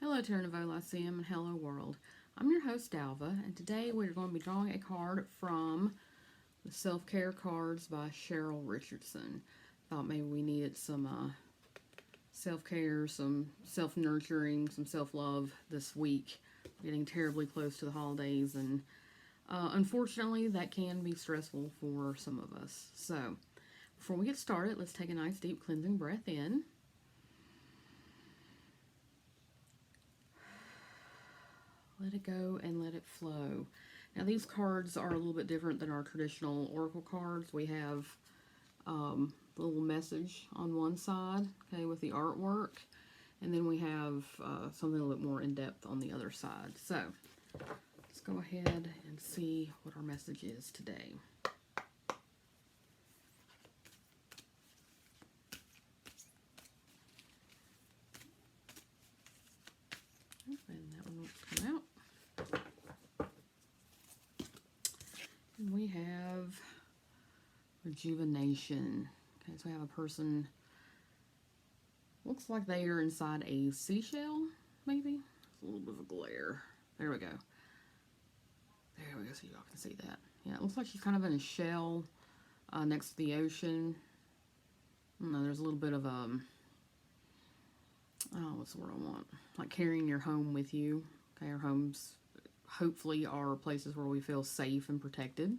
Hello, Terranova Lyceum, and hello, world. I'm your host, Alva, and today we're going to be drawing a card from the Self Care Cards by Cheryl Richardson. Thought maybe we needed some self care, some self nurturing, some self love this week. Getting terribly close to the holidays, and unfortunately, that can be stressful for some of us. So, before we get started, let's take a nice deep cleansing breath in. Let it go and let it flow. Now these cards are a little bit different than our traditional oracle cards. We have a little message on one side, okay, with the artwork, and then we have something a little bit more in depth on the other side. So let's go ahead and see what our message is today. And that one won't come out. And we have rejuvenation. Okay, so we have a person, looks like they are inside a seashell, maybe. It's a little bit of a glare. There we go. There we go, so y'all can see that. Yeah, it looks like she's kind of in a shell next to the ocean. I don't know, there's a little bit of oh, what's the word I want? Like carrying your home with you. Okay, our homes hopefully are places where we feel safe and protected.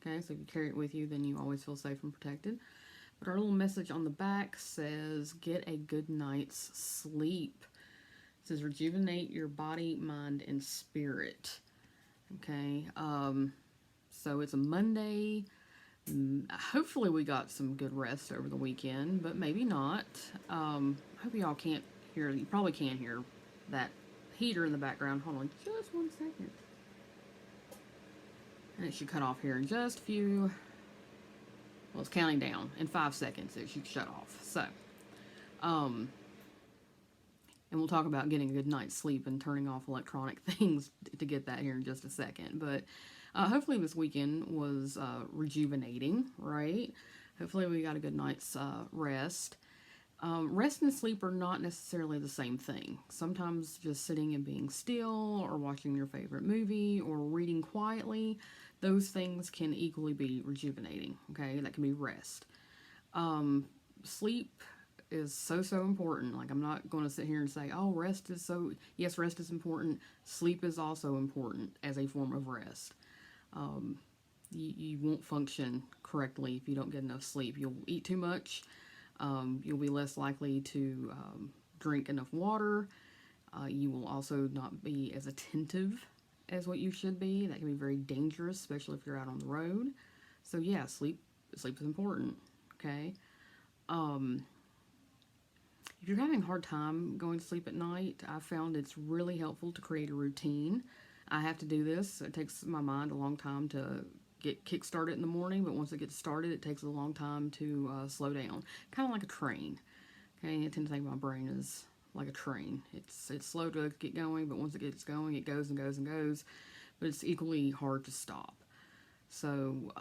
Okay, so if you carry it with you, then you always feel safe and protected. But our little message on the back says, get a good night's sleep. It says, rejuvenate your body, mind, and spirit. Okay, so it's a Monday. Hopefully we got some good rest over the weekend, but maybe not. I hope y'all can't hear, you probably can't hear that heater in the background. Hold on just 1 second. And it should cut off here in just a few, well, it's counting down. In 5 seconds it should shut off. So, and we'll talk about getting a good night's sleep and turning off electronic things to get that here in just a second. But hopefully this weekend was rejuvenating, right? Hopefully we got a good night's rest. Rest and sleep are not necessarily the same thing. Sometimes just sitting and being still or watching your favorite movie or reading quietly, those things can equally be rejuvenating, okay? That can be rest. Sleep is so important. Like, I'm not going to sit here and say, oh, rest is so, yes, rest is important. Sleep is also important as a form of rest. You won't function correctly if you don't get enough sleep. You'll eat too much. You'll be less likely to drink enough water. You will also not be as attentive as what you should be. That can be very dangerous, especially if you're out on the road. So yeah, sleep is important, okay? If you're having a hard time going to sleep at night, I found it's really helpful to create a routine. I have to do this. It takes my mind a long time to get kick-started in the morning, but once it gets started, it takes a long time to slow down. Kind of like a train. Okay, I tend to think my brain is like a train. It's slow to get going, but once it gets going, it goes and goes and goes. But it's equally hard to stop. So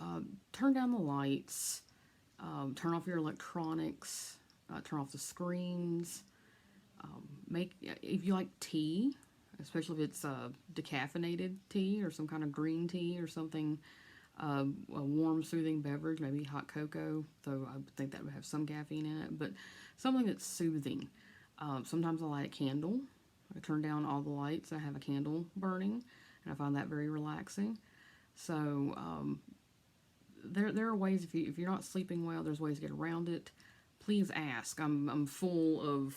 turn down the lights, turn off your electronics, turn off the screens. If you like tea, especially if it's decaffeinated tea or some kind of green tea or something, a warm, soothing beverage, maybe hot cocoa, though I think that would have some caffeine in it, but something that's soothing. Sometimes I light a candle. I turn down all the lights. I have a candle burning, and I find that very relaxing. So there are ways, if you're not sleeping well, there's ways to get around it. Please ask. I'm full of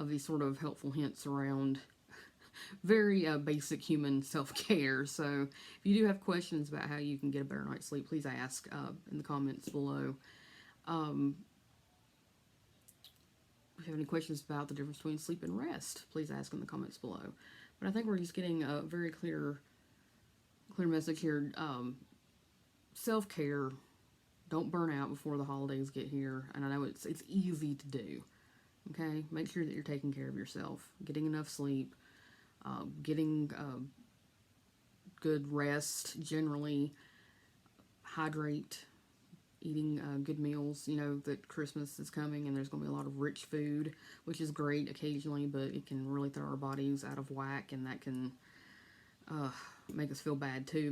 these sort of helpful hints around very basic human self-care. So if you do have questions about how you can get a better night's sleep, please ask in the comments below. If you have any questions about the difference between sleep and rest, please ask in the comments below. But I think we're just getting a very clear message here. Self-care. Don't burn out before the holidays get here. And I know it's easy to do. Okay? Make sure that you're taking care of yourself. Getting enough sleep. Getting good rest generally. Hydrate. eating good meals. You know that Christmas is coming and there's going to be a lot of rich food, which is great occasionally, but it can really throw our bodies out of whack, and that can make us feel bad too.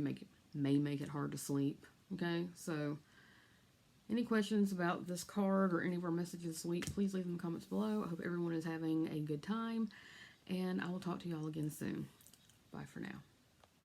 May make it hard to sleep. Okay, so any questions about this card or any of our messages this week, please leave them in the comments below. I hope everyone is having a good time, and I will talk to y'all again soon. Bye for now.